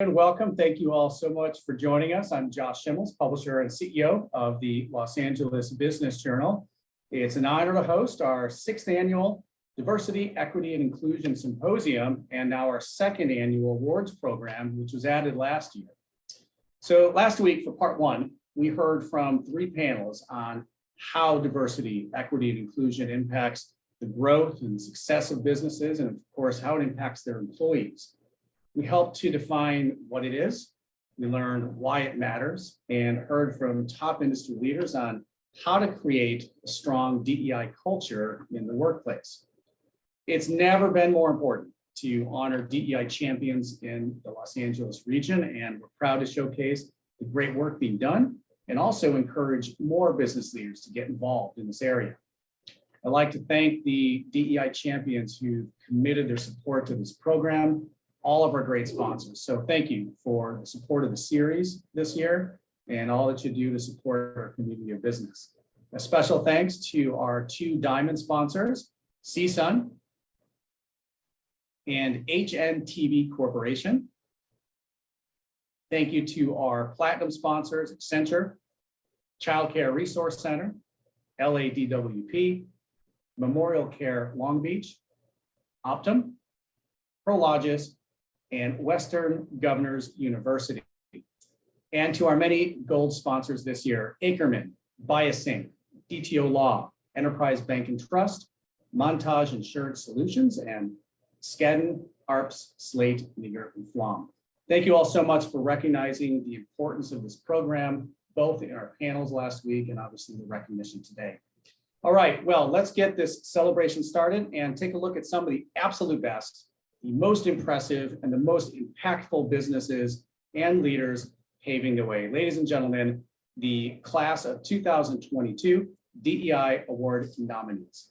And welcome. Thank you all so much for joining us. I'm Josh Schimmels, publisher and CEO of the Los Angeles Business Journal. It's an honor to host our 6th annual Diversity, Equity, and Inclusion Symposium, and now our 2nd annual awards program, which was added last year. So last week for part 1, we heard from 3 panels on how diversity, equity, and inclusion impacts the growth and success of businesses, and of course, how it impacts their employees. We helped to define what it is, we learned why it matters, and heard from top industry leaders on how to create a strong DEI culture in the workplace. It's never been more important to honor DEI champions in the Los Angeles region, and we're proud to showcase the great work being done and also encourage more business leaders to get involved in this area. I'd like to thank the DEI champions who committed their support to this program, all of our great sponsors. So thank you for the support of the series this year and all that you do to support our community of business. A special thanks to our 2 diamond sponsors, CSUN and HNTV Corporation. Thank you to our platinum sponsors, Accenture, Child Care Resource Center, LADWP, Memorial Care Long Beach, Optum, Prologis, and Western Governors University. And to our many gold sponsors this year, Ackerman, Biasync, DTO Law, Enterprise Bank and Trust, Montage Insurance Solutions, and Skadden, Arps, Slate, Niger, and Flom. Thank you all so much for recognizing the importance of this program, both in our panels last week and obviously the recognition today. All right, well, let's get this celebration started and take a look at some of the absolute best, the most impressive, and the most impactful businesses and leaders paving the way. Ladies and gentlemen, the class of 2022 DEI Award nominees.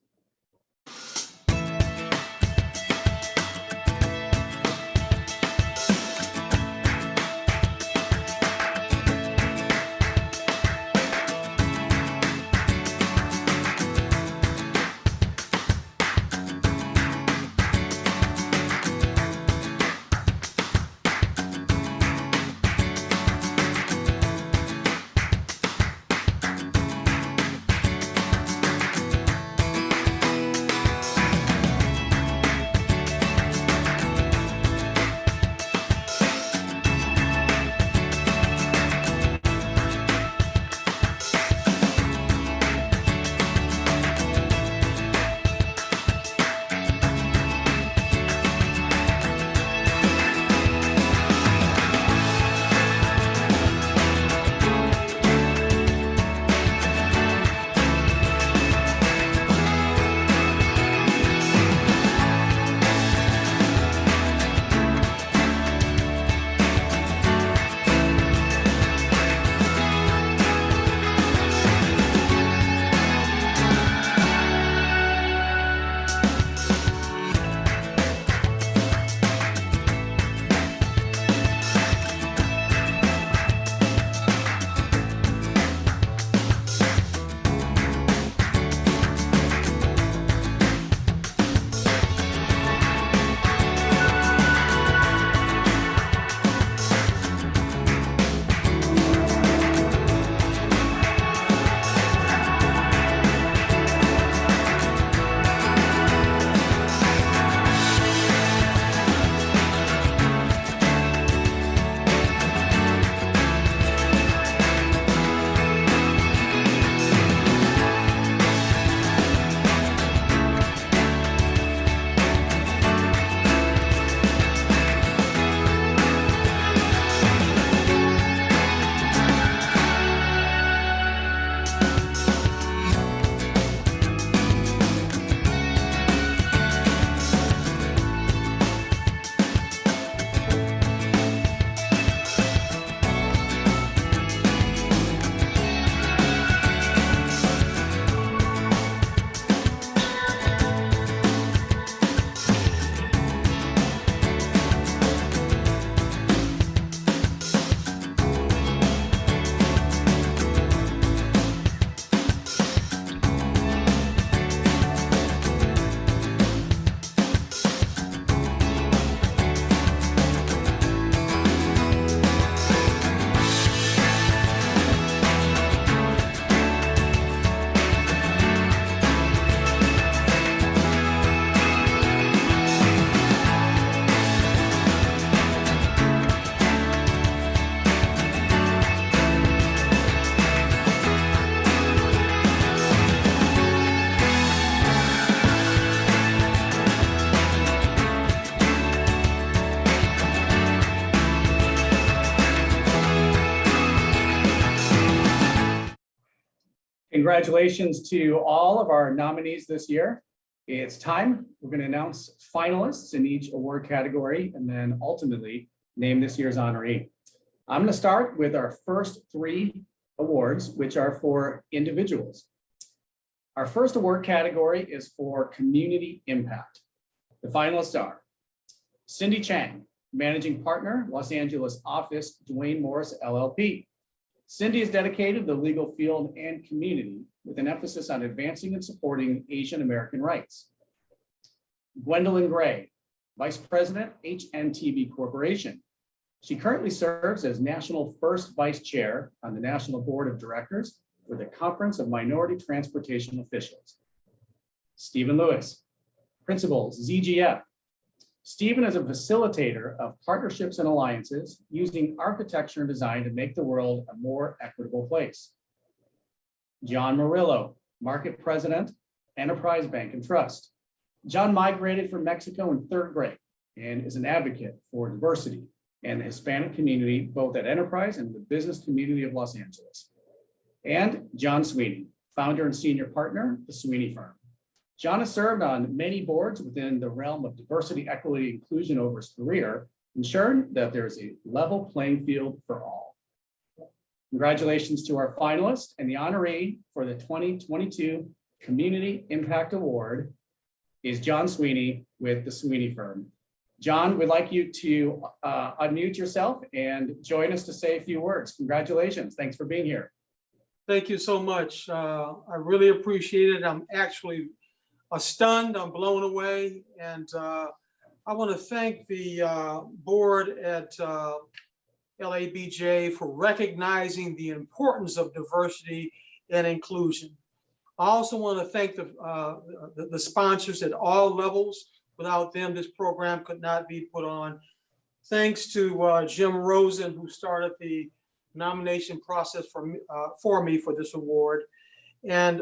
Congratulations to all of our nominees this year. It's time. We're going to announce finalists in each award category and then ultimately name this year's honoree. I'm going to start with our first three awards, which are for individuals. Our first award category is for community impact. The finalists are Cindy Chang, Managing Partner, Los Angeles office, Duane Morris LLP. Cindy is dedicated to the legal field and community with an emphasis on advancing and supporting Asian American rights. Gwendolyn Gray, Vice President, HNTB Corporation. She currently serves as National First Vice Chair on the National Board of Directors for the Conference of Minority Transportation Officials. Stephen Lewis, Principals, ZGF. Stephen is a facilitator of partnerships and alliances using architecture and design to make the world a more equitable place. John Murillo, Market President, Enterprise Bank and Trust. John migrated from Mexico in third grade and is an advocate for diversity and the Hispanic community, both at Enterprise and the business community of Los Angeles. And John Sweeney, founder and senior partner, the Sweeney Firm. John has served on many boards within the realm of diversity, equity, inclusion over his career, ensuring that there is a level playing field for all. Congratulations to our finalists, and the honoree for the 2022 Community Impact Award is John Sweeney with the Sweeney Firm. John, we'd like you to unmute yourself and join us to say a few words. Congratulations. Thanks for being here. Thank you so much. I really appreciate it. I'm actually stunned, I'm blown away. And I want to thank the board at LABJ for recognizing the importance of diversity and inclusion. I also want to thank the sponsors at all levels. Without them, this program could not be put on. Thanks to Jim Rosen, who started the nomination process for me for this award. And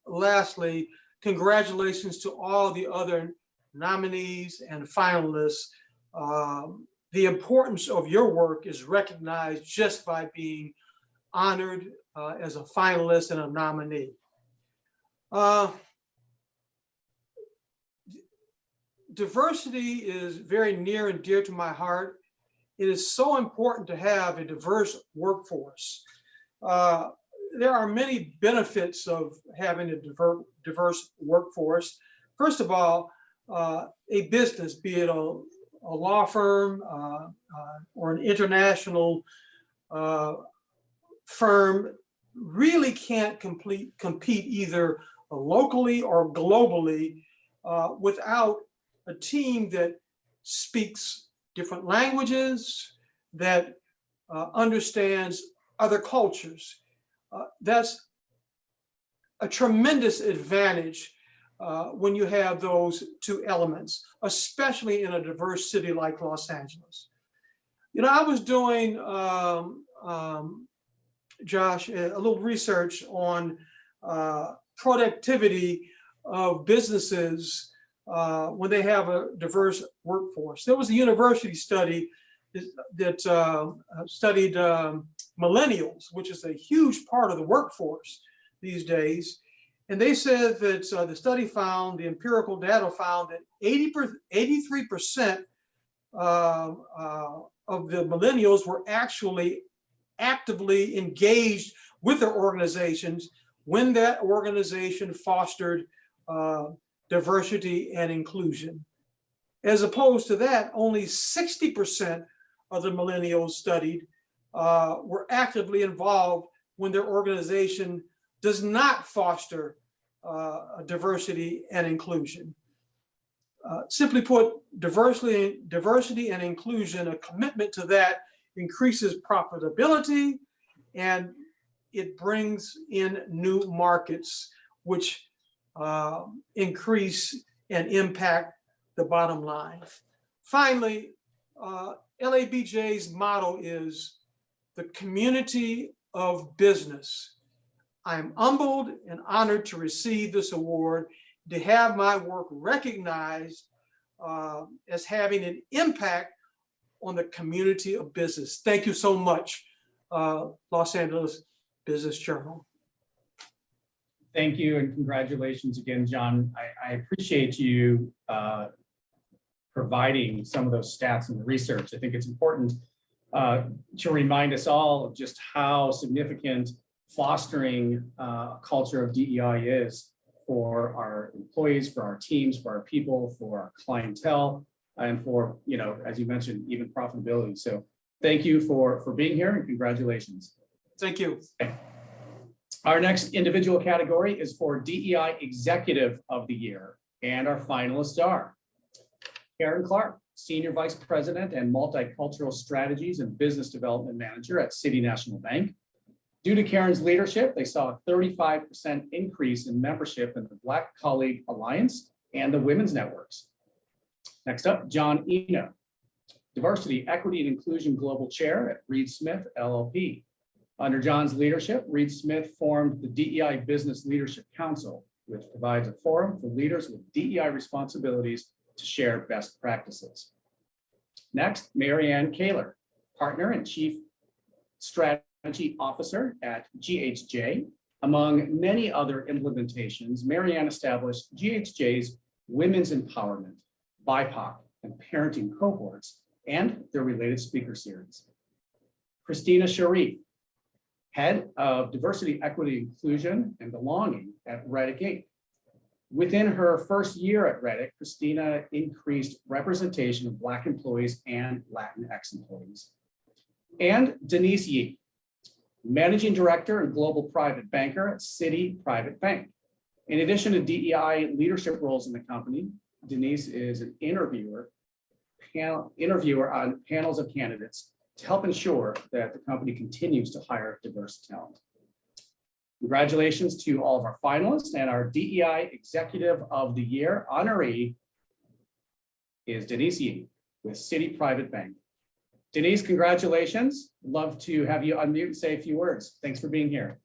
lastly, congratulations to all the other nominees and finalists. The importance of your work is recognized just by being honored as a finalist and a nominee. Diversity is very near and dear to my heart. It is so important to have a diverse workforce. There are many benefits of having a diverse workforce. First of all, a business, be it a law firm or an international firm, really can't compete either locally or globally without a team that speaks different languages, that understands other cultures. That's a tremendous advantage when you have those two elements, especially in a diverse city like Los Angeles. You know, I was doing, Josh, a little research on productivity of businesses when they have a diverse workforce. There was a university study that studied millennials, which is a huge part of the workforce these days. And they said that the study found, the empirical data found that 83% of the millennials were actually actively engaged with their organizations when that organization fostered diversity and inclusion. As opposed to that, only 60% of the millennials studied were actively involved when their organization does not foster diversity and inclusion. Simply put, diversity and inclusion, a commitment to that increases profitability and it brings in new markets, which increase and impact the bottom line. Finally, LABJ's motto is the community of business. I am humbled and honored to receive this award, to have my work recognized as having an impact on the community of business. Thank you so much, Los Angeles Business Journal. Thank you and congratulations again, John. I appreciate you providing some of those stats and the research. I think it's important to remind us all of just how significant fostering a culture of DEI is for our employees, for our teams, for our people, for our clientele, and for, as you mentioned, even profitability. So thank you for being here and congratulations. Thank you. Our next individual category is for DEI Executive of the Year, and our finalists are Karen Clark, Senior Vice President and Multicultural Strategies and Business Development Manager at City National Bank. Due to Karen's leadership, they saw a 35% increase in membership in the Black Colleague Alliance and the Women's Networks. Next up, John Eno, Diversity, Equity, and Inclusion Global Chair at Reed Smith LLP. Under John's leadership, Reed Smith formed the DEI Business Leadership Council, which provides a forum for leaders with DEI responsibilities to share best practices. Next, Marianne Kaler, Partner and Chief Strategy Officer at GHJ. Among many other implementations, Marianne established GHJ's Women's Empowerment, BIPOC, and Parenting cohorts, and their related speaker series. Christina Sharif, Head of Diversity, Equity, Inclusion, and Belonging at Reddick Inc. Within her first year at Reddick, Christina increased representation of Black employees and Latinx employees. And Denise Yee, Managing Director and Global Private Banker at Citi Private Bank. In addition to DEI leadership roles in the company, Denise is an interviewer on panels of candidates to help ensure that the company continues to hire diverse talent. Congratulations to all of our finalists, and our DEI Executive of the Year honoree is Denise Yee with Citi Private Bank. Denise, congratulations. Love to have you unmute and say a few words. Thanks for being here.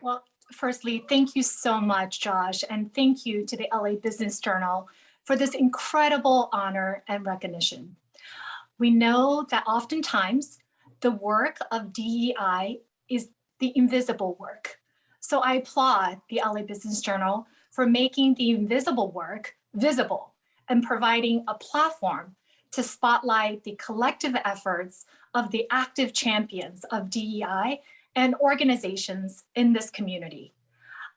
Well, firstly, thank you so much, Josh, and thank you to the LA Business Journal for this incredible honor and recognition. We know that oftentimes the work of DEI is the invisible work. So I applaud the LA Business Journal for making the invisible work visible and providing a platform to spotlight the collective efforts of the active champions of DEI and organizations in this community.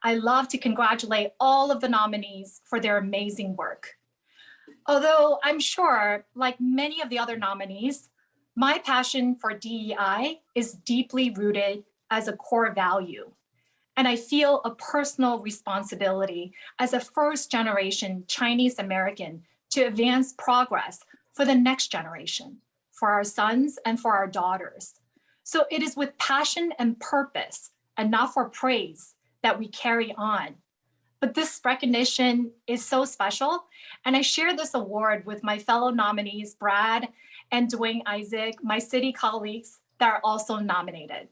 I love to congratulate all of the nominees for their amazing work. Although I'm sure, like many of the other nominees, my passion for DEI is deeply rooted as a core value. And I feel a personal responsibility as a first-generation Chinese American to advance progress for the next generation, for our sons and for our daughters. So it is with passion and purpose and not for praise that we carry on. But this recognition is so special. And I share this award with my fellow nominees, Brad and Dwayne Isaac, my city colleagues that are also nominated.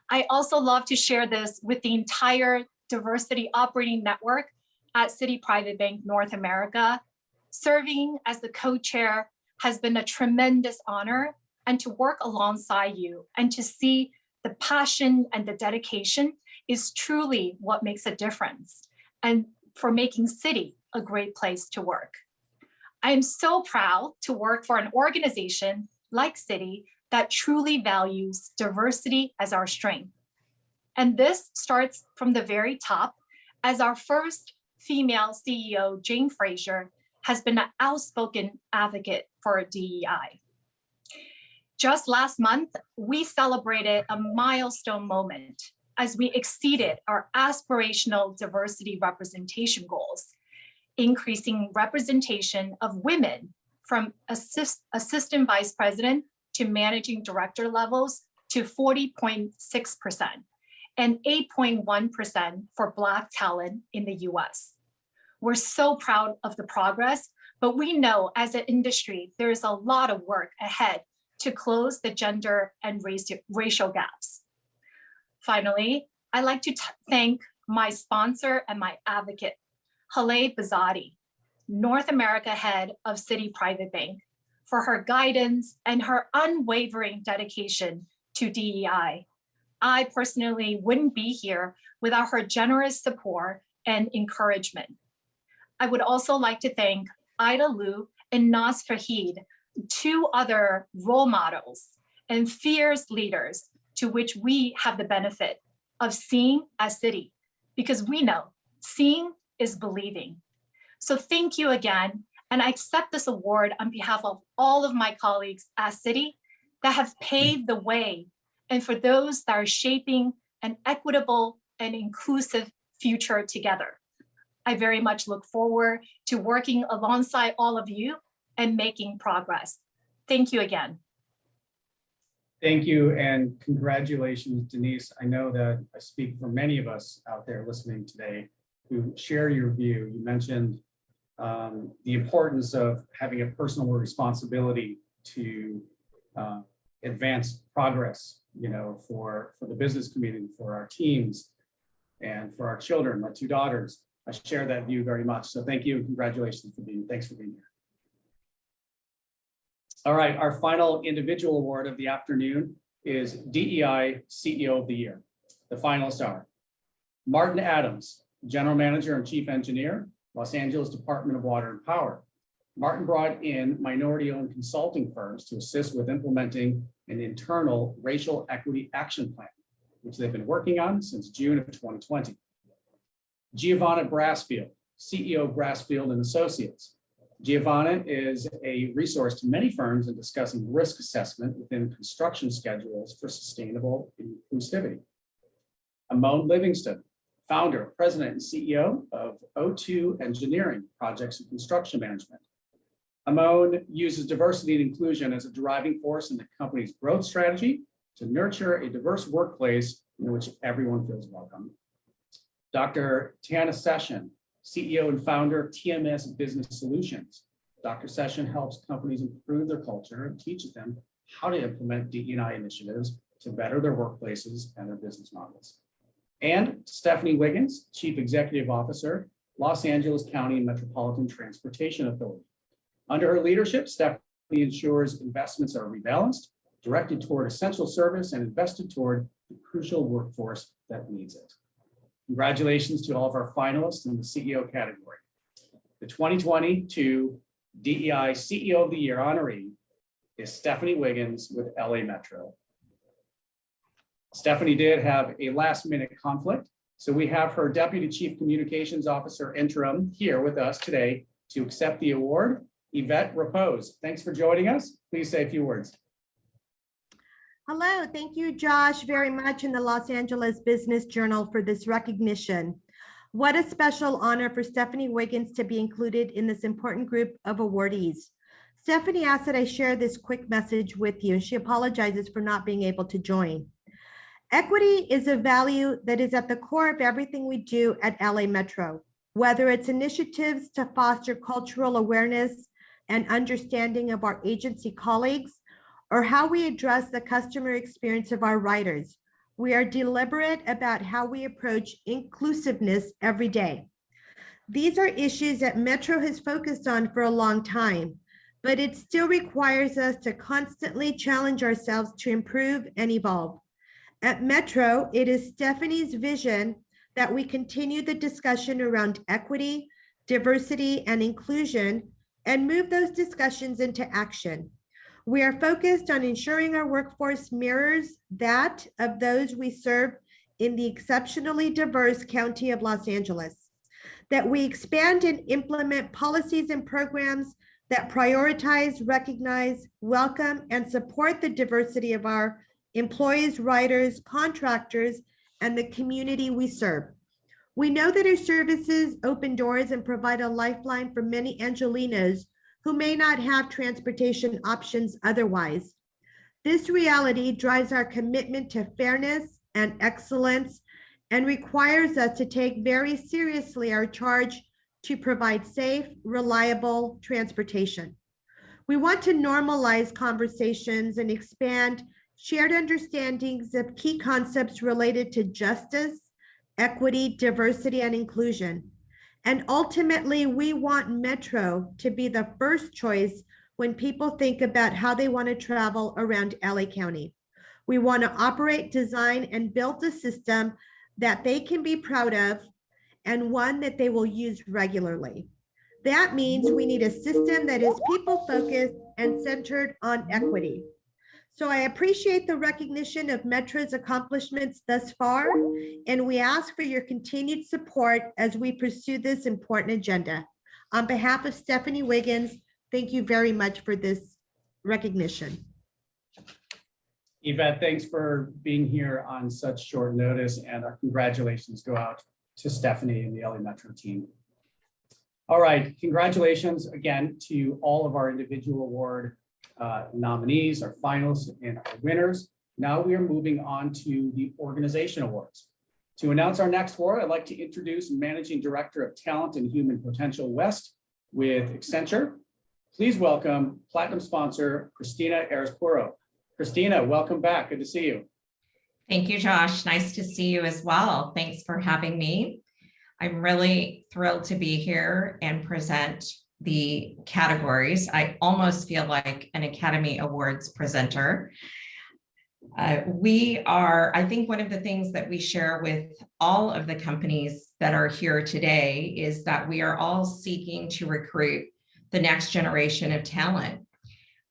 I also love to share this with the entire diversity operating network at Citi Private Bank North America. Serving as the co-chair has been a tremendous honor, and to work alongside you and to see the passion and the dedication is truly what makes a difference, and for making Citi a great place to work. I am so proud to work for an organization like Citi that truly values diversity as our strength. And this starts from the very top, as our first female CEO, Jane Fraser, has been an outspoken advocate for DEI. Just last month, we celebrated a milestone moment as we exceeded our aspirational diversity representation goals, increasing representation of women from assistant vice president to managing director levels to 40.6% and 8.1% for Black talent in the US. We're so proud of the progress, but we know as an industry, there is a lot of work ahead to close the gender and racial gaps. Finally, I'd like to thank my sponsor and my advocate, Haleh Bazadi, North America head of Citi Private Bank, for her guidance and her unwavering dedication to DEI. I personally wouldn't be here without her generous support and encouragement. I would also like to thank Ida Liu and Naz Fahid, two other role models and fierce leaders to which we have the benefit of seeing as Citi, because we know seeing is believing. So thank you again, and I accept this award on behalf of all of my colleagues at Citi that have paved the way, and for those that are shaping an equitable and inclusive future together. I very much look forward to working alongside all of you and making progress. Thank you again. Thank you and congratulations, Denise. I know that I speak for many of us out there listening today who share your view. You mentioned the importance of having a personal responsibility to advance progress, for the business community, for our teams, and for our children, my two daughters. I share that view very much. So thank you and congratulations thanks for being here. All right, our final individual award of the afternoon is DEI CEO of the Year. The finalists are Martin Adams, General Manager and Chief Engineer, Los Angeles Department of Water and Power. Martin brought in minority-owned consulting firms to assist with implementing an internal racial equity action plan, which they've been working on since June of 2020. Giovanna Brassfield, CEO of Brassfield and Associates. Giovanna is a resource to many firms in discussing risk assessment within construction schedules for sustainable inclusivity. Amon Livingston, founder, president, and CEO of O2 Engineering Projects and Construction Management. Amon uses diversity and inclusion as a driving force in the company's growth strategy to nurture a diverse workplace in which everyone feels welcome. Dr. Tana Session, CEO and founder of TMS Business Solutions. Dr. Session helps companies improve their culture and teaches them how to implement DE&I initiatives to better their workplaces and their business models. And Stephanie Wiggins, Chief Executive Officer, Los Angeles County and Metropolitan Transportation Authority. Under her leadership, Stephanie ensures investments are rebalanced, directed toward essential service, and invested toward the crucial workforce that needs it. Congratulations to all of our finalists in the CEO category. The 2022 DEI CEO of the Year honoree is Stephanie Wiggins with LA Metro. Stephanie did have a last-minute conflict, so we have her Deputy Chief Communications Officer interim here with us today to accept the award. Yvette Repose, thanks for joining us. Please say a few words. Hello, thank you, Josh, very much in the Los Angeles Business Journal for this recognition. What a special honor for Stephanie Wiggins to be included in this important group of awardees. Stephanie asked that I share this quick message with you, and she apologizes for not being able to join. Equity is a value that is at the core of everything we do at LA Metro, whether it's initiatives to foster cultural awareness and understanding of our agency colleagues, or how we address the customer experience of our riders. We are deliberate about how we approach inclusiveness every day. These are issues that Metro has focused on for a long time, but it still requires us to constantly challenge ourselves to improve and evolve. At Metro, it is Stephanie's vision that we continue the discussion around equity, diversity, and inclusion, and move those discussions into action. We are focused on ensuring our workforce mirrors that of those we serve in the exceptionally diverse County of Los Angeles, that we expand and implement policies and programs that prioritize, recognize, welcome, and support the diversity of our employees, riders, contractors, and the community we serve. We know that our services open doors and provide a lifeline for many Angelinos who may not have transportation options otherwise. This reality drives our commitment to fairness and excellence and requires us to take very seriously our charge to provide safe, reliable transportation. We want to normalize conversations and expand shared understandings of key concepts related to justice, equity, diversity, and inclusion. And ultimately, we want Metro to be the first choice when people think about how they want to travel around LA County. We want to operate, design, and build a system that they can be proud of and one that they will use regularly. That means we need a system that is people-focused and centered on equity. So I appreciate the recognition of Metra's accomplishments thus far, and we ask for your continued support as we pursue this important agenda. On behalf of Stephanie Wiggins, thank you very much for this recognition. Yvette, thanks for being here on such short notice, and our congratulations go out to Stephanie and the LA Metro team. All right, congratulations again to all of our individual award nominees, our finalists, and our winners. Now we are moving on to the organization awards. To announce our next award, I'd like to introduce Managing Director of Talent and Human Potential West with Accenture. Please welcome Platinum sponsor, Christina Arespuro. Christina, welcome back. Good to see you. Thank you, Josh. Nice to see you as well. Thanks for having me. I'm really thrilled to be here and present the categories. I almost feel like an Academy Awards presenter. I think one of the things that we share with all of the companies that are here today is that we are all seeking to recruit the next generation of talent.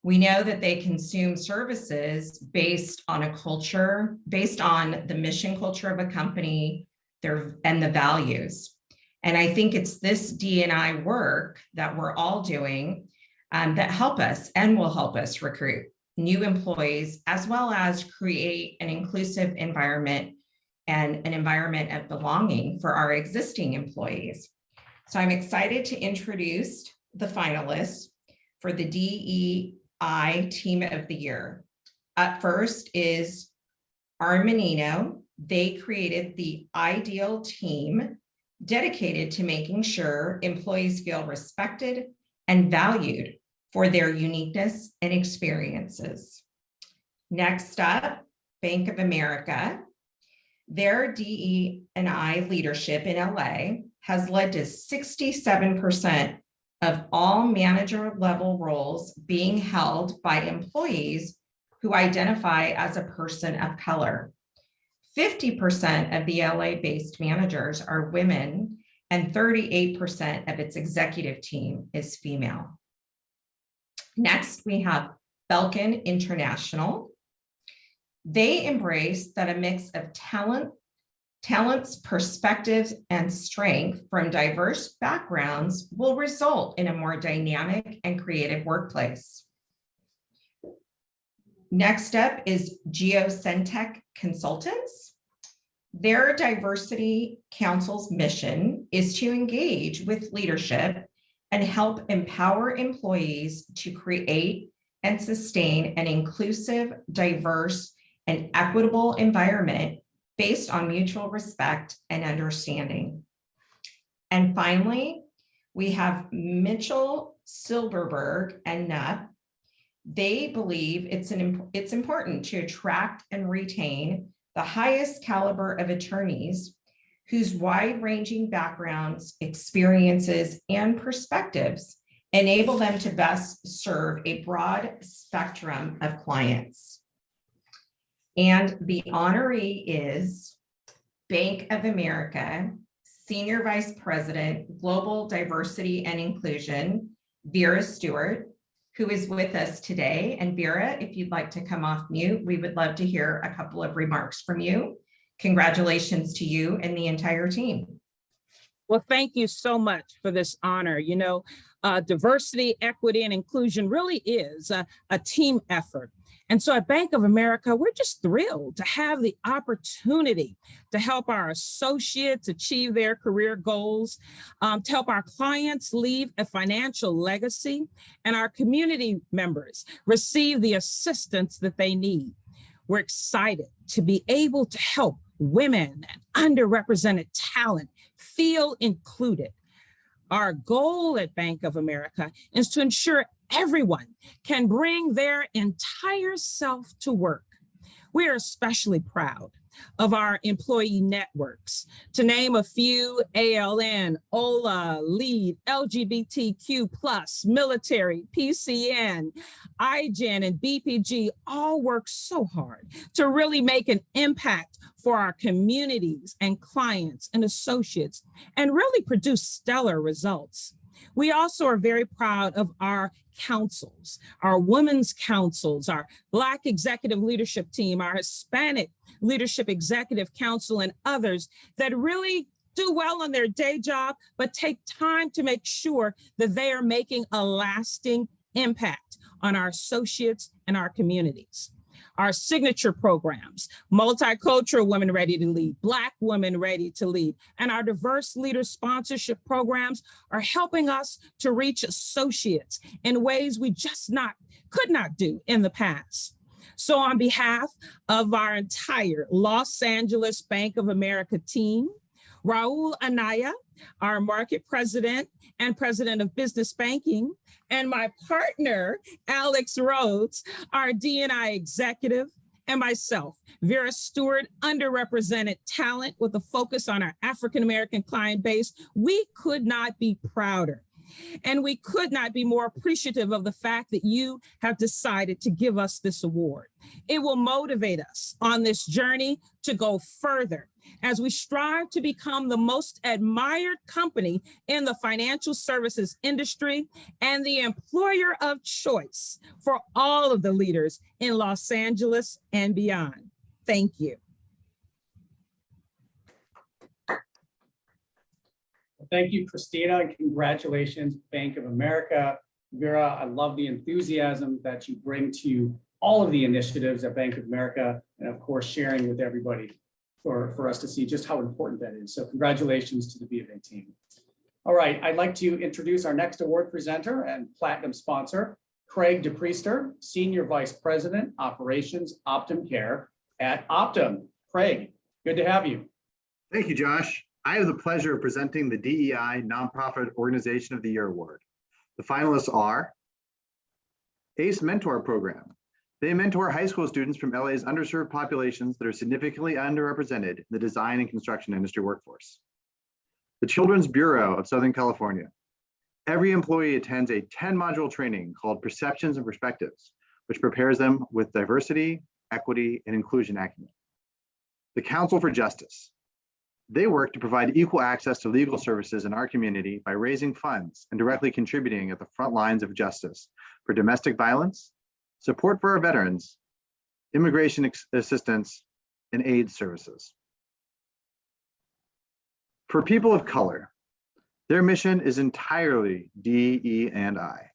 We know that they consume services based on a culture, based on the mission culture of a company, and the values. And I think it's this D&I work that we're all doing that help us and will help us recruit new employees, as well as create an inclusive environment and an environment of belonging for our existing employees. So I'm excited to introduce the finalists for the DEI Team of the Year. Up first is Armanino. They created the ideal team dedicated to making sure employees feel respected and valued for their uniqueness and experiences. Next up, Bank of America. Their DE&I leadership in LA has led to 67% of all manager level roles being held by employees who identify as a person of color. 50% of the LA-based managers are women, and 38% of its executive team is female. Next, we have Belkin International. They embrace that a mix of talents, perspectives, and strength from diverse backgrounds will result in a more dynamic and creative workplace. Next up is Geocentech Consultants. Their diversity council's mission is to engage with leadership and help empower employees to create and sustain an inclusive, diverse, and equitable environment based on mutual respect and understanding. And finally, we have Mitchell Silberberg and Knapp. They believe it's important to attract and retain the highest caliber of attorneys whose wide-ranging backgrounds, experiences, and perspectives enable them to best serve a broad spectrum of clients. And the honoree is Bank of America Senior Vice President, Global Diversity and Inclusion, Vera Stewart, who is with us today. And Vera, if you'd like to come off mute, we would love to hear a couple of remarks from you. Congratulations to you and the entire team. Well, thank you so much for this honor. You know, diversity, equity, and inclusion really is a team effort. And so at Bank of America, we're just thrilled to have the opportunity to help our associates achieve their career goals, to help our clients leave a financial legacy, and our community members receive the assistance that they need. We're excited to be able to help women and underrepresented talent feel included. Our goal at Bank of America is to ensure everyone can bring their entire self to work. We are especially proud of our employee networks. To name a few, ALN, OLA, LEAD, LGBTQ+, military, PCN, IGEN, and BPG all work so hard to really make an impact for our communities and clients and associates and really produce stellar results. We also are very proud of our councils, our women's councils, our Black executive leadership team, our Hispanic leadership executive council, and others that really do well on their day job, but take time to make sure that they are making a lasting impact on our associates and our communities. Our signature programs, Multicultural Women Ready to Lead, Black Women Ready to Lead, and our diverse leader sponsorship programs are helping us to reach associates in ways we could not do in the past. So on behalf of our entire Los Angeles Bank of America team, Raul Anaya, our market president and president of business banking, and my partner, Alex Rhodes, our D&I executive, and myself, Vera Stewart, underrepresented talent with a focus on our African-American client base, we could not be prouder. And we could not be more appreciative of the fact that you have decided to give us this award. It will motivate us on this journey to go further as we strive to become the most admired company in the financial services industry and the employer of choice for all of the leaders in Los Angeles and beyond. Thank you. Thank you, Christina, and congratulations, Bank of America. Vera, I love the enthusiasm that you bring to all of the initiatives at Bank of America, and of course, sharing with everybody for us to see just how important that is. So congratulations to the B of A team. All right, I'd like to introduce our next award presenter and platinum sponsor, Craig DePriester, Senior Vice President, Operations, Optum Care at Optum. Craig, good to have you. Thank you, Josh. I have the pleasure of presenting the DEI Nonprofit Organization of the Year Award. The finalists are ACE Mentor Program. They mentor high school students from LA's underserved populations that are significantly underrepresented in the design and construction industry workforce. The Children's Bureau of Southern California. Every employee attends a 10-module training called Perceptions and Perspectives, which prepares them with diversity, equity, and inclusion acumen. The Council for Justice. They work to provide equal access to legal services in our community by raising funds and directly contributing at the front lines of justice for domestic violence, support for our veterans, immigration assistance, and AIDS services. For people of color, their mission is entirely DE&I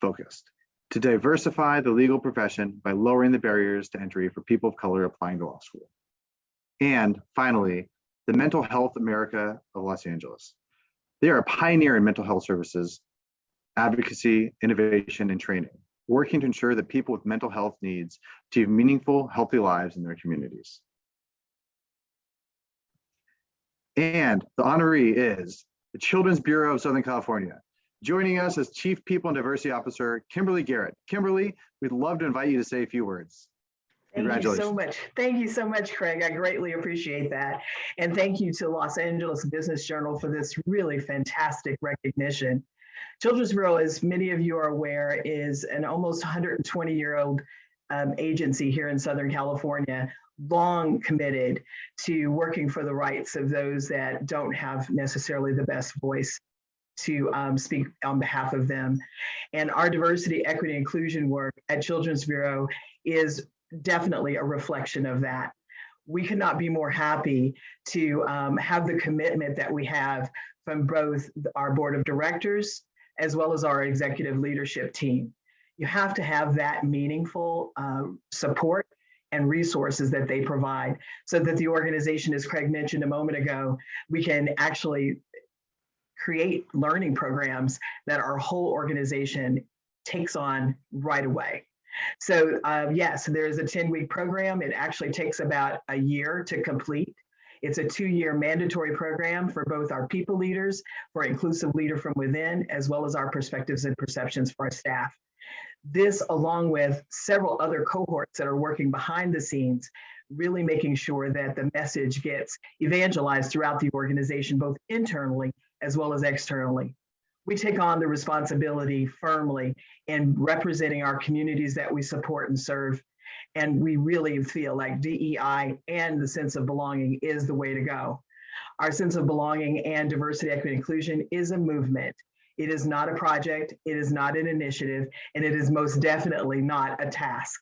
focused to diversify the legal profession by lowering the barriers to entry for people of color applying to law school. And finally, the Mental Health America of Los Angeles. They are a pioneer in mental health services, advocacy, innovation, and training, working to ensure that people with mental health needs achieve meaningful, healthy lives in their communities. And the honoree is the Children's Bureau of Southern California. Joining us as Chief People and Diversity Officer, Kimberly Garrett. Kimberly, we'd love to invite you to say a few words. Thank you so much. Thank you so much, Craig. I greatly appreciate that. And thank you to Los Angeles Business Journal for this really fantastic recognition. Children's Bureau, as many of you are aware, is an almost 120-year-old agency here in Southern California, long committed to working for the rights of those that don't have necessarily the best voice to speak on behalf of them. And our diversity, equity, inclusion work at Children's Bureau is definitely a reflection of that. We could not be more happy to have the commitment that we have from both our board of directors as well as our executive leadership team. You have to have that meaningful support and resources that they provide so that the organization, as Craig mentioned a moment ago, we can actually create learning programs that our whole organization takes on right away. So yes, there's a 10-week program. It actually takes about a year to complete. It's a 2-year mandatory program for both our people leaders, for inclusive leader from within, as well as our perspectives and perceptions for our staff. This, along with several other cohorts that are working behind the scenes, really making sure that the message gets evangelized throughout the organization, both internally as well as externally. We take on the responsibility firmly in representing our communities that we support and serve. And we really feel like DEI and the sense of belonging is the way to go. Our sense of belonging and diversity, equity, and inclusion is a movement. It is not a project, it is not an initiative, and it is most definitely not a task.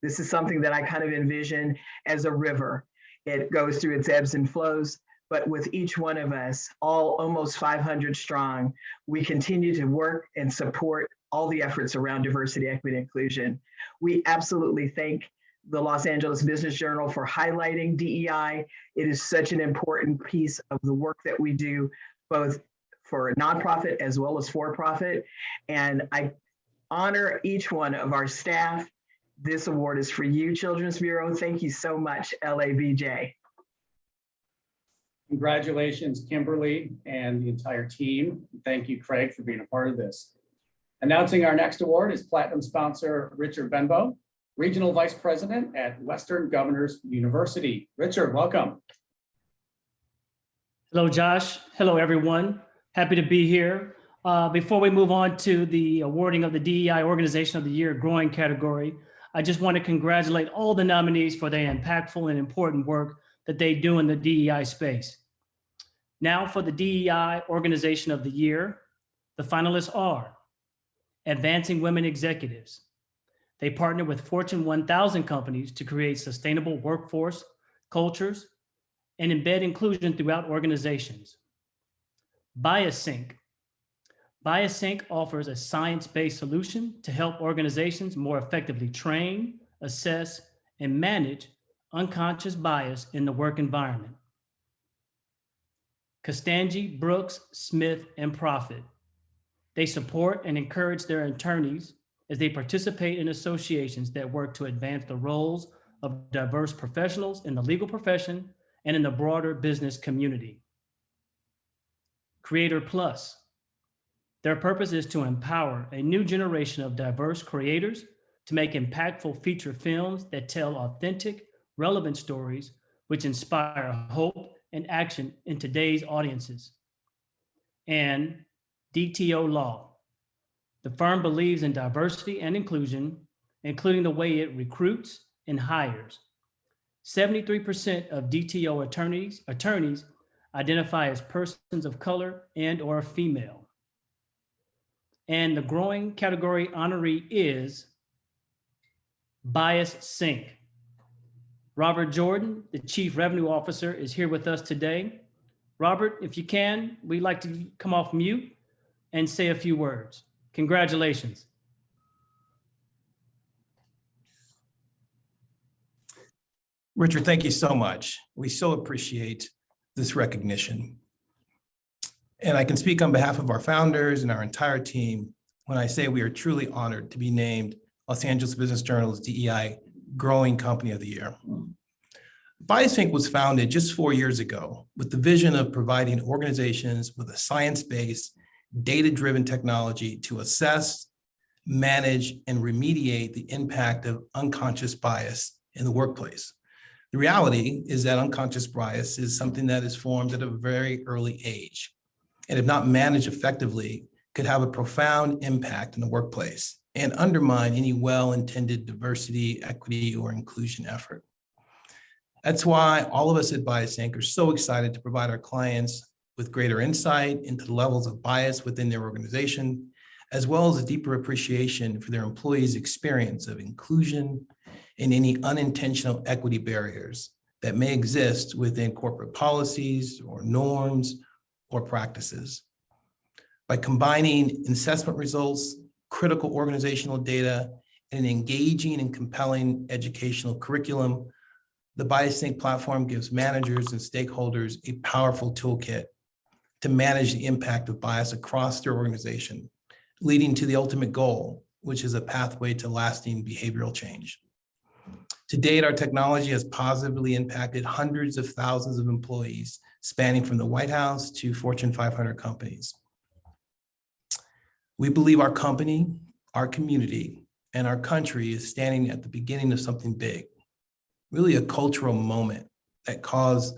This is something that I kind of envision as a river. It goes through its ebbs and flows, but with each one of us, all almost 500 strong, we continue to work and support all the efforts around diversity, equity, and inclusion. We absolutely thank the Los Angeles Business Journal for highlighting DEI. It is such an important piece of the work that we do, both for nonprofit as well as for-profit. And I honor each one of our staff. This award is for you, Children's Bureau. Thank you so much, LABJ. Congratulations, Kimberly and the entire team. Thank you, Craig, for being a part of this. Announcing our next award is Platinum sponsor Richard Benbow, Regional Vice President at Western Governors University. Richard, welcome. Hello, Josh. Hello, everyone. Happy to be here. Before we move on to the awarding of the DEI Organization of the Year growing category, I just want to congratulate all the nominees for their impactful and important work that they do in the DEI space. Now for the DEI Organization of the Year, the finalists are Advancing Women Executives. They partner with Fortune 1000 companies to create sustainable workforce cultures and embed inclusion throughout organizations. BiasSync. BiasSync offers a science-based solution to help organizations more effectively train, assess, and manage unconscious bias in the work environment. Costangi, Brooks, Smith, and Profit. They support and encourage their attorneys as they participate in associations that work to advance the roles of diverse professionals in the legal profession and in the broader business community. Creator Plus. Their purpose is to empower a new generation of diverse creators to make impactful feature films that tell authentic, relevant stories which inspire hope and action in today's audiences. And DTO Law. The firm believes in diversity and inclusion, including the way it recruits and hires. 73% of DTO attorneys identify as persons of color and or female. And the growing category honoree is BiasSync. Robert Jordan, the Chief Revenue Officer, is here with us today. Robert, if you can, we'd like to come off mute and say a few words. Congratulations. Richard, thank you so much. We so appreciate this recognition. And I can speak on behalf of our founders and our entire team when I say we are truly honored to be named Los Angeles Business Journal's DEI Growing Company of the Year. BiasSync was founded just 4 years ago with the vision of providing organizations with a science-based, data-driven technology to assess, manage, and remediate the impact of unconscious bias in the workplace. The reality is that unconscious bias is something that is formed at a very early age, and if not managed effectively, could have a profound impact in the workplace and undermine any well-intended diversity, equity, or inclusion effort. That's why all of us at BiasSync are so excited to provide our clients with greater insight into the levels of bias within their organization, as well as a deeper appreciation for their employees' experience of inclusion and any unintentional equity barriers that may exist within corporate policies or norms or practices. By combining assessment results, critical organizational data, and an engaging and compelling educational curriculum, the BiasSync platform gives managers and stakeholders a powerful toolkit to manage the impact of bias across their organization, leading to the ultimate goal, which is a pathway to lasting behavioral change. To date, our technology has positively impacted hundreds of thousands of employees, spanning from the White House to Fortune 500 companies. We believe our company, our community, and our country is standing at the beginning of something big, really a cultural moment that calls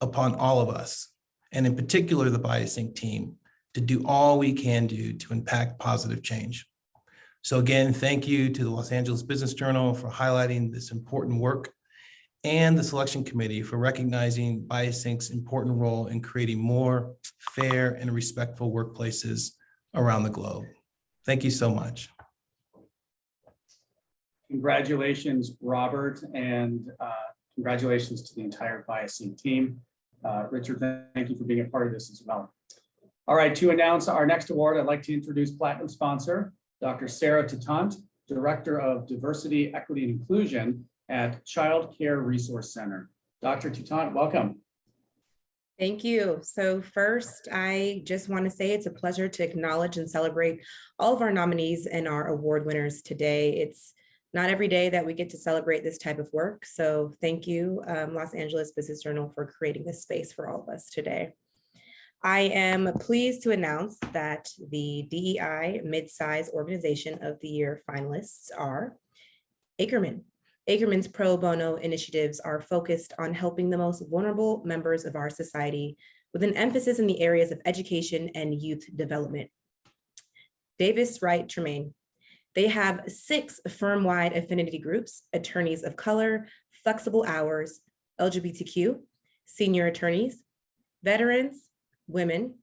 upon all of us, and in particular the BiasSync team, to do all we can do to impact positive change. So again, thank you to the Los Angeles Business Journal for highlighting this important work, and the selection committee for recognizing BiasSync's important role in creating more fair and respectful workplaces around the globe. Thank you so much. Congratulations, Robert, and congratulations to the entire BiasSync team. Richard, thank you for being a part of this as well. All right, to announce our next award, I'd like to introduce Platinum sponsor, Dr. Sarah Tatant, Director of Diversity, Equity, and Inclusion at Child Care Resource Center. Dr. Tatant, welcome. Thank you. So first, I just want to say it's a pleasure to acknowledge and celebrate all of our nominees and our award winners today. It's not every day that we get to celebrate this type of work. So thank you, Los Angeles Business Journal, for creating this space for all of us today. I am pleased to announce that the DEI Midsize Organization of the Year finalists are Ackerman. Ackerman's pro bono initiatives are focused on helping the most vulnerable members of our society with an emphasis in the areas of education and youth development. Davis Wright Tremaine. They have 6 firm-wide affinity groups: attorneys of color, flexible hours, LGBTQ, senior attorneys, veterans, women,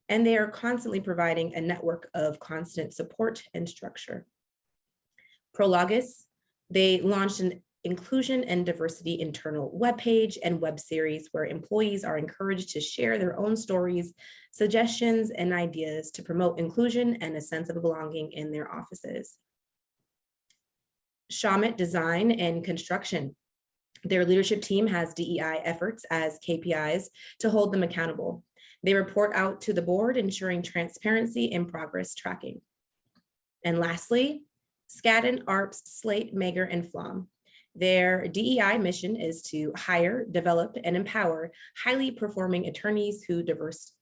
and they are constantly providing a network of constant support and structure. Prologus. They launched an inclusion and diversity internal webpage and web series where employees are encouraged to share their own stories, suggestions, and ideas to promote inclusion and a sense of belonging in their offices. Shamit Design and Construction. Their leadership team has DEI efforts as KPIs to hold them accountable. They report out to the board, ensuring transparency and progress tracking. And lastly, Skadden, Arps, Slate, Mager, and Flom. Their DEI mission is to hire, develop, and empower highly performing attorneys who diverse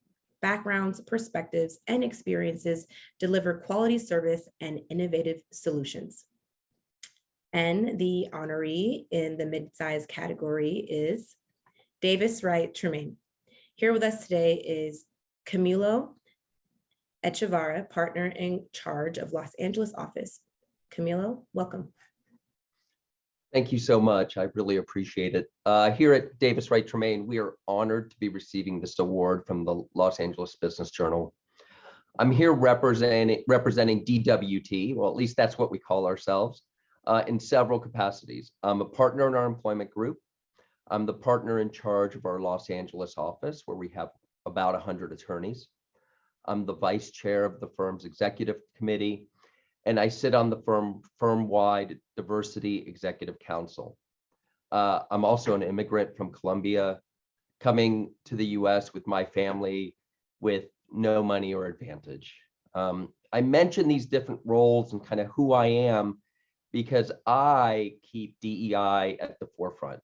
backgrounds, perspectives, and experiences deliver quality service and innovative solutions. And the honoree in the midsize category is Davis Wright Tremaine. Here with us today is Camilo Echevarria, partner in charge of Los Angeles office. Camilo, welcome. Thank you so much. I really appreciate it. Here at Davis Wright Tremaine, we are honored to be receiving this award from the Los Angeles Business Journal. I'm here representing DWT, well, at least that's what we call ourselves, in several capacities. I'm a partner in our employment group. I'm the partner in charge of our Los Angeles office, where we have about 100 attorneys. I'm the vice chair of the firm's executive committee, and I sit on the firm-wide diversity executive council. I'm also an immigrant from Colombia, coming to the US with my family with no money or advantage. I mention these different roles and kind of who I am because I keep DEI at the forefront.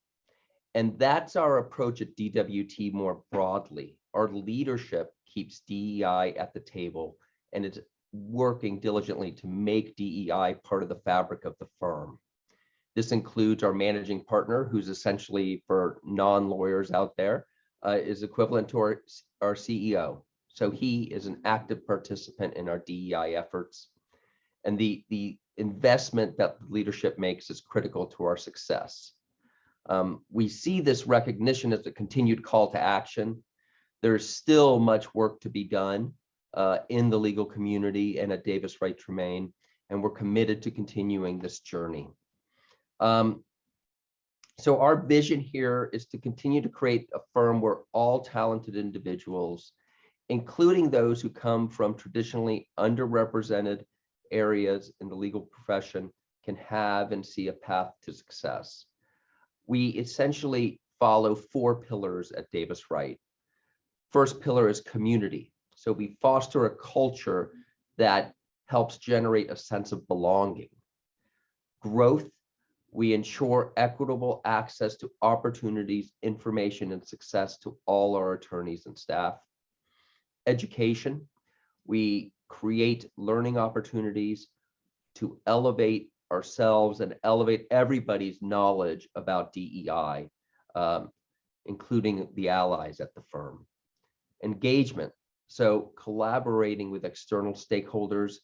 And that's our approach at DWT more broadly. Our leadership keeps DEI at the table, and it's working diligently to make DEI part of the fabric of the firm. This includes our managing partner, who's essentially, for non-lawyers out there, is equivalent to our CEO. So he is an active participant in our DEI efforts. And the investment that leadership makes is critical to our success. We see this recognition as a continued call to action. There's still much work to be done in the legal community and at Davis Wright Tremaine, and we're committed to continuing this journey. So our vision here is to continue to create a firm where all talented individuals, including those who come from traditionally underrepresented areas in the legal profession, can have and see a path to success. We essentially follow 4 pillars at Davis Wright. First pillar is community. So we foster a culture that helps generate a sense of belonging. Growth, we ensure equitable access to opportunities, information, and success to all our attorneys and staff. Education, we create learning opportunities to elevate ourselves and elevate everybody's knowledge about DEI, including the allies at the firm. Engagement, so collaborating with external stakeholders,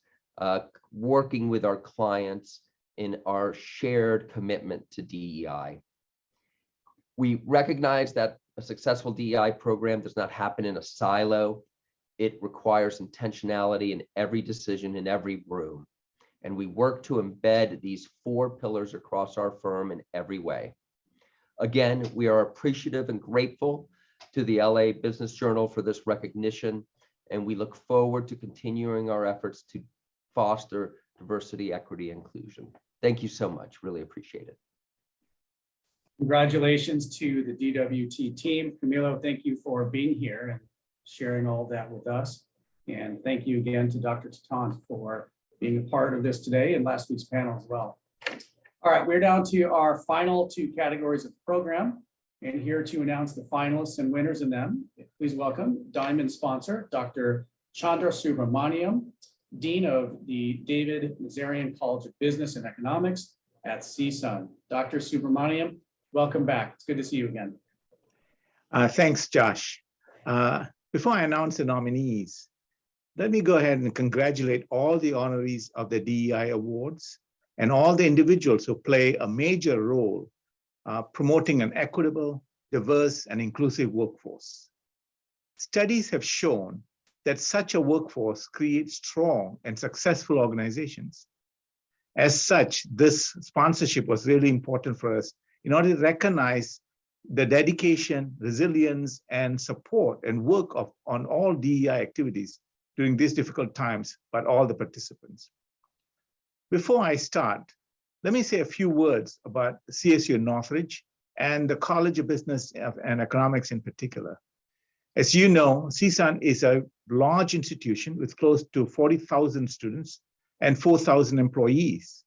working with our clients in our shared commitment to DEI. We recognize that a successful DEI program does not happen in a silo. It requires intentionality in every decision in every room. And we work to embed these 4 pillars across our firm in every way. Again, we are appreciative and grateful to the LA Business Journal for this recognition, and we look forward to continuing our efforts to foster diversity, equity, inclusion. Thank you so much. Really appreciate it. Congratulations to the DWT team. Camilo, thank you for being here and sharing all that with us. And thank you again to Dr. Tatant for being a part of this today and last week's panel as well. All right, we're down to our final 2 categories of the program, and here to announce the finalists and winners in them. Please welcome Diamond sponsor, Dr. Chandra Subramaniam, Dean of the David Nazarian College of Business and Economics at CSUN. Dr. Subramaniam, welcome back. It's good to see you again. Thanks, Josh. Before I announce the nominees, let me go ahead and congratulate all the honorees of the DEI Awards and all the individuals who play a major role promoting an equitable, diverse, and inclusive workforce. Studies have shown that such a workforce creates strong and successful organizations. As such, this sponsorship was really important for us in order to recognize the dedication, resilience, and support and work on all DEI activities during these difficult times, but all the participants. Before I start, let me say a few words about CSU Northridge and the College of Business and Economics in particular. As you know, CSUN is a large institution with close to 40,000 students and 4,000 employees.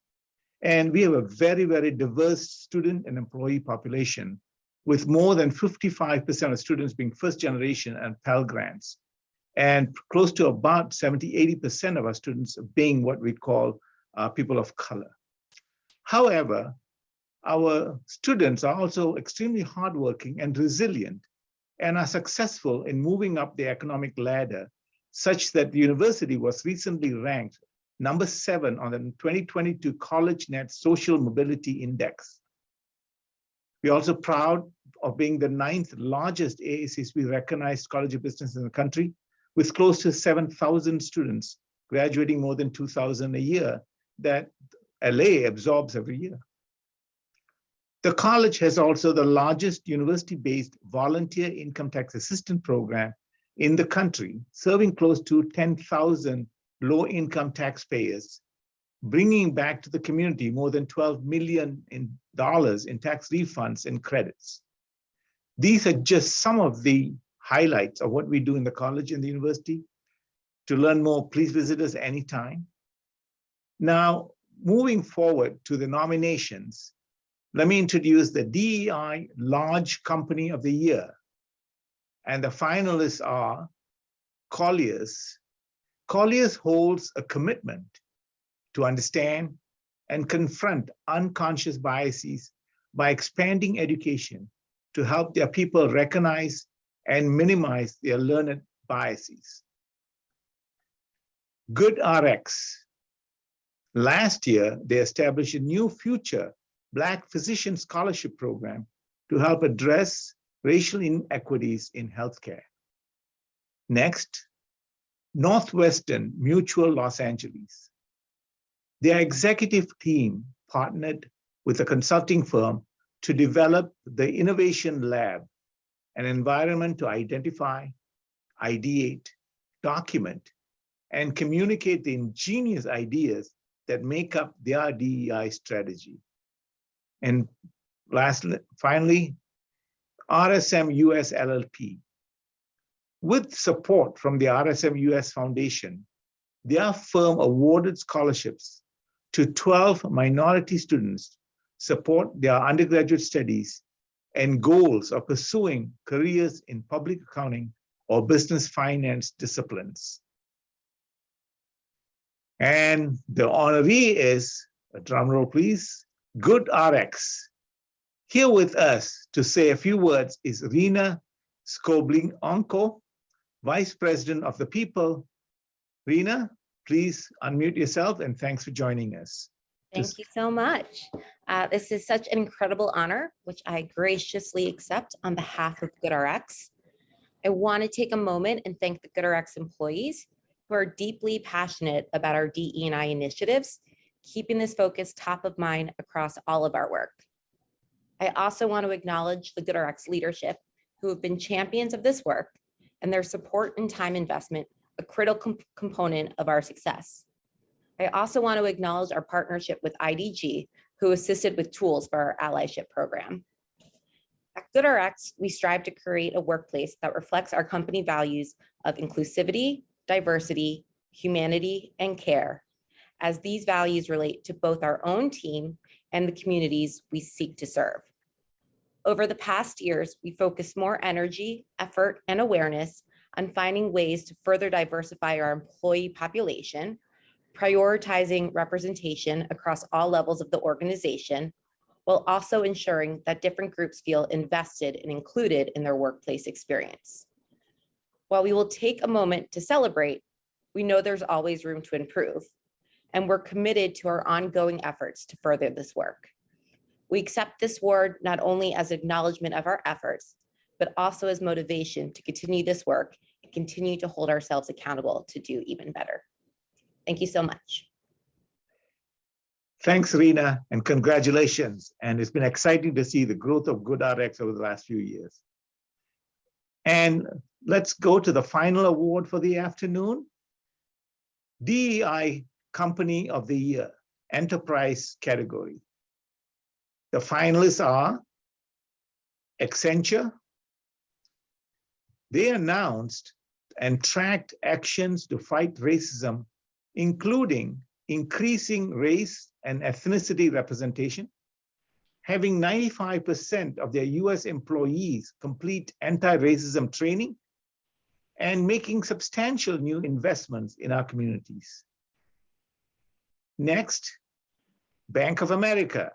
And we have a very, very diverse student and employee population, with more than 55% of students being first generation and Pell Grants, and close to about 70–80% of our students being what we call people of color. However, our students are also extremely hardworking and resilient and are successful in moving up the economic ladder, such that the university was recently ranked number 7 on the 2022 CollegeNet Social Mobility Index. We're also proud of being the 9th largest AACSB recognized college of business in the country, with close to 7,000 students graduating more than 2,000 a year that LA absorbs every year. The college has also the largest university-based volunteer income tax assistance program in the country, serving close to 10,000 low-income taxpayers, bringing back to the community more than $12 million in tax refunds and credits. These are just some of the highlights of what we do in the college and the university. To learn more, please visit us anytime. Now, moving forward to the nominations, let me introduce the DEI Large Company of the Year. And the finalists are Colliers. Colliers holds a commitment to understand and confront unconscious biases by expanding education to help their people recognize and minimize their learned biases. GoodRx. Last year, they established a new future Black Physician Scholarship Program to help address racial inequities in healthcare. Next, Northwestern Mutual Los Angeles. Their executive team partnered with a consulting firm to develop the Innovation Lab, an environment to identify, ideate, document, and communicate the ingenious ideas that make up their DEI strategy. And finally, RSM US LLP. With support from the RSM US Foundation, their firm awarded scholarships to 12 minority students support their undergraduate studies and goals of pursuing careers in public accounting or business finance disciplines. And the honoree is, a drum roll please, Good RX. Here with us to say a few words is Rena Skobling-Onko, Vice President of the People. Rena, please unmute yourself and thanks for joining us. Thank you so much. This is such an incredible honor, which I graciously accept on behalf of GoodRx. I want to take a moment and thank the GoodRx employees who are deeply passionate about our DE&I initiatives, keeping this focus top of mind across all of our work. I also want to acknowledge the GoodRx leadership who have been champions of this work and their support and time investment, a critical component of our success. I also want to acknowledge our partnership with IDG, who assisted with tools for our allyship program. At GoodRx, we strive to create a workplace that reflects our company values of inclusivity, diversity, humanity, and care, as these values relate to both our own team and the communities we seek to serve. Over the past years, we focused more energy, effort, and awareness on finding ways to further diversify our employee population, prioritizing representation across all levels of the organization, while also ensuring that different groups feel invested and included in their workplace experience. While we will take a moment to celebrate, we know there's always room to improve, and we're committed to our ongoing efforts to further this work. We accept this award not only as acknowledgement of our efforts, but also as motivation to continue this work and continue to hold ourselves accountable to do even better. Thank you so much. Thanks, Rena, and congratulations. And it's been exciting to see the growth of GoodRx over the last few years. And let's go to the final award for the afternoon. DEI Company of the Year, Enterprise category. The finalists are Accenture. They announced and tracked actions to fight racism, including increasing race and ethnicity representation, having 95% of their US employees complete anti-racism training, and making substantial new investments in our communities. Next, Bank of America.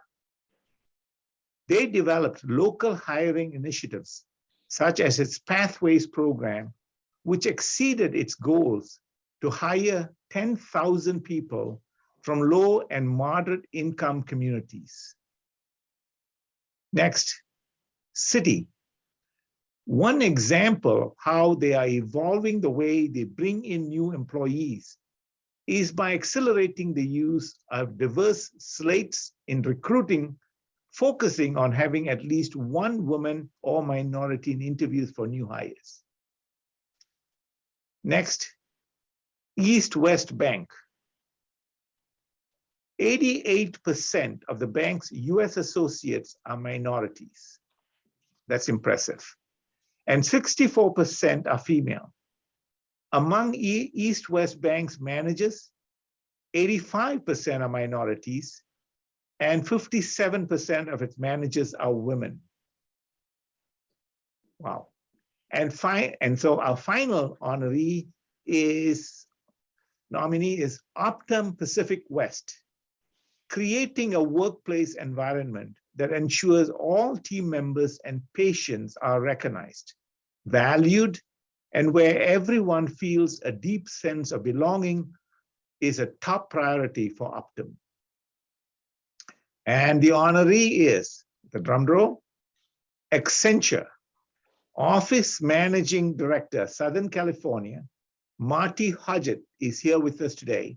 They developed local hiring initiatives, such as its Pathways program, which exceeded its goals to hire 10,000 people from low and moderate income communities. Next, Citi. One example how they are evolving the way they bring in new employees is by accelerating the use of diverse slates in recruiting, focusing on having at least one woman or minority in interviews for new hires. Next, East West Bank. 88% of the bank's US associates are minorities. That's impressive. And 64% are female. Among East West Bank's managers, 85% are minorities, and 57% of its managers are women. Wow. And so our final nominee is Optum Pacific West, creating a workplace environment that ensures all team members and patients are recognized, valued, and where everyone feels a deep sense of belonging is a top priority for Optum. And the honoree is, the drum roll, Accenture, Office Managing Director, Southern California, Marty Hodgett is here with us today.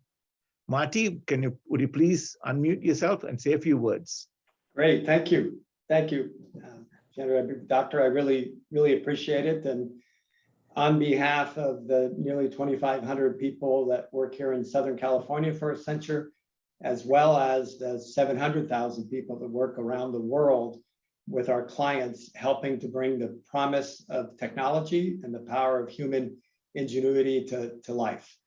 Marty, would you please unmute yourself and say a few words? Great, thank you. Thank you, Doctor, I really appreciate it. And on behalf of the nearly 2,500 people that work here in Southern California for Accenture, as well as the 700,000 people that work around the world with our clients, helping to bring the promise of technology and the power of human ingenuity to life.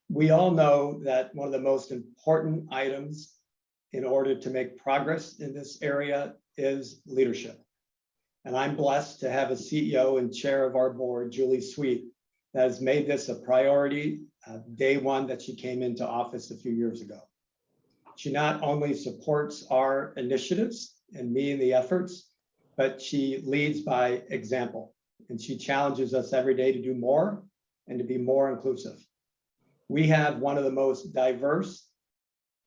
We all know that one of the most important items in order to make progress in this area is leadership. And I'm blessed to have a CEO and chair of our board, Julie Sweet, that has made this a priority day one that she came into office a few years ago. She not only supports our initiatives and me in the efforts, but she leads by example. And she challenges us every day to do more and to be more inclusive. We have one of the most diverse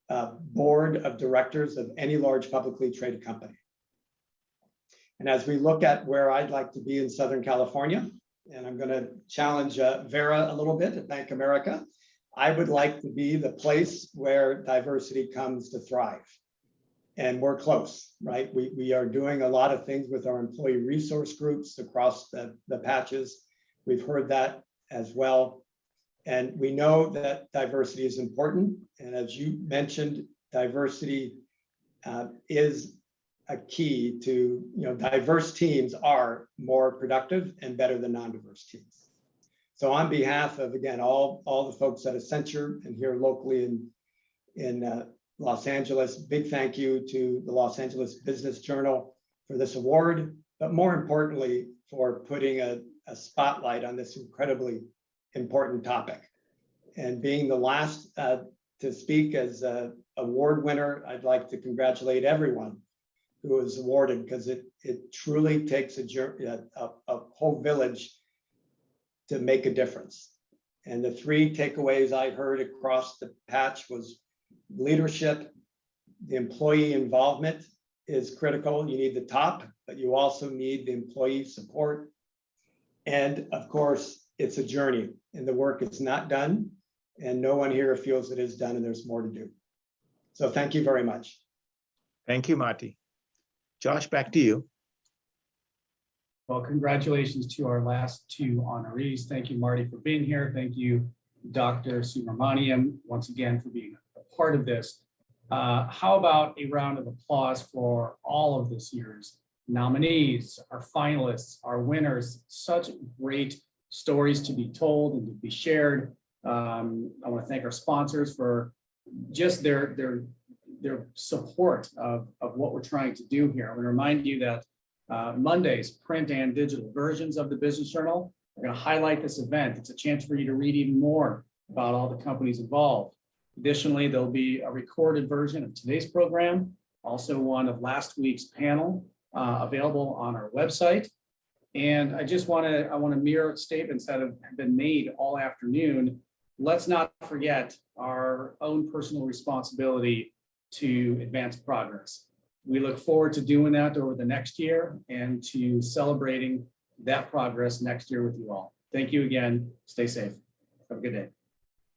board of directors of any large publicly traded company. And as we look at where I'd like to be in Southern California, and I'm going to challenge Vera a little bit at Bank of America, I would like to be the place where diversity comes to thrive. And we're close, right? We are doing a lot of things with our employee resource groups across the patches. We've heard that as well. And we know that diversity is important. And as you mentioned, diversity is a key to, diverse teams are more productive and better than non-diverse teams. So on behalf of, again, all the folks at Accenture and here locally in Los Angeles, big thank you to the Los Angeles Business Journal for this award, but more importantly, for putting a spotlight on this incredibly important topic. And being the last to speak as an award winner, I'd like to congratulate everyone who was awarded, because it truly takes a whole village to make a difference. And the three takeaways I heard across the patch was leadership, the employee involvement is critical. You need the top, but you also need the employee support. And of course, it's a journey and the work is not done, and no one here feels it is done, and there's more to do. So thank you very much. Thank you, Marty. Josh, back to you. Well, congratulations to our last two honorees. Thank you, Marty, for being here. Thank you, Dr. Subramaniam, once again for being a part of this. How about a round of applause for all of this year's nominees, our finalists, our winners? Such great stories to be told and to be shared. I want to thank our sponsors for just their support of what we're trying to do here. I want to remind you that Mondays, print and digital versions of the Business Journal are going to highlight this event. It's a chance for you to read even more about all the companies involved. Additionally, there'll be a recorded version of today's program, also one of last week's panel available on our website. And I want to mirror statements that have been made all afternoon. Let's not forget our own personal responsibility to advance progress. We look forward to doing that over the next year and to celebrating that progress next year with you all. Thank you again. Stay safe. Have a good day.